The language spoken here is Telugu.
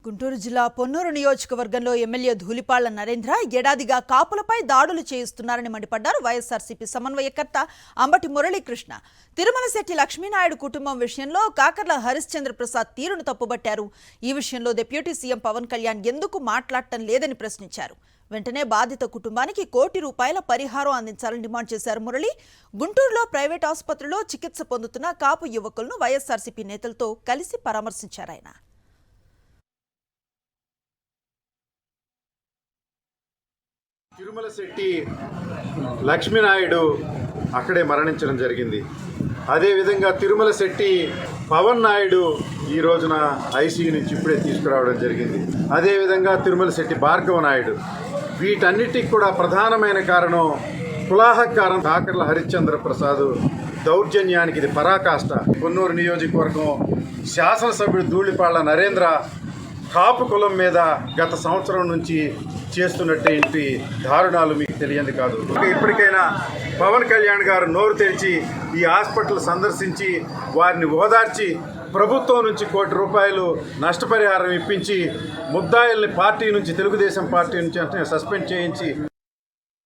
గుంటూరు జిల్లా పొన్నూరు నియోజకవర్గంలో ఎమ్మెల్యే ధూళిపాళ్ల నరేంద్ర ఏడాదిగా కాపులపై దాడులు చేయిస్తున్నారని మండిపడ్డారు వైఎస్ఆర్సీపీ సమన్వయకర్త అంబటి మురళీకృష్ణ. తిరుమలశెట్టి లక్ష్మీనాయుడు కుటుంబం విషయంలో కాకర్ల హరిశ్చంద్ర ప్రసాద్ తీరును తప్పుబట్టారు. ఈ విషయంలో డిప్యూటీ సీఎం పవన్ కళ్యాణ్ ఎందుకు మాట్లాడటం లేదని ప్రశ్నించారు. వెంటనే బాధిత కుటుంబానికి ₹1 కోటి పరిహారం అందించాలని డిమాండ్ చేశారు మురళి. గుంటూరులో ప్రైవేట్ ఆసుపత్రిలో చికిత్స పొందుతున్న కాపు యువకులను వైఎస్ఆర్సీపీ నేతలతో కలిసి పరామర్శించారు ఆయన. తిరుమలశెట్టి లక్ష్మీనాయుడు అక్కడే మరణించడం జరిగింది. అదేవిధంగా తిరుమలశెట్టి పవన్ నాయుడు ఈ రోజున ఐసీయూ నుంచి ఇప్పుడే తీసుకురావడం జరిగింది. అదేవిధంగా తిరుమలశెట్టి భార్గవ నాయుడు. వీటన్నిటికి కూడా ప్రధానమైన కారణం కులాహకారం కాకర్ల హరిశ్చంద్ర ప్రసాద్ దౌర్జన్యానికి ఇది పరాకాష్ట. పొన్నూరు నియోజకవర్గం శాసనసభ్యుడు ధూళిపాళ్ల నరేంద్ర కాపు కులం మీద గత సంవత్సరం నుంచి చేస్తున్నటువంటి దారుణాలు మీకు తెలియంది కాదు. ఇప్పటికైనా పవన్ కళ్యాణ్ గారు నోరు తెరిచి ఈ హాస్పిటల్ సందర్శించి వారిని ఓదార్చి ప్రభుత్వం నుంచి ₹1 కోటి నష్టపరిహారం ఇప్పించి ముద్దాయిల్ని పార్టీ నుంచి తెలుగుదేశం పార్టీ నుంచి సస్పెండ్ చేయించి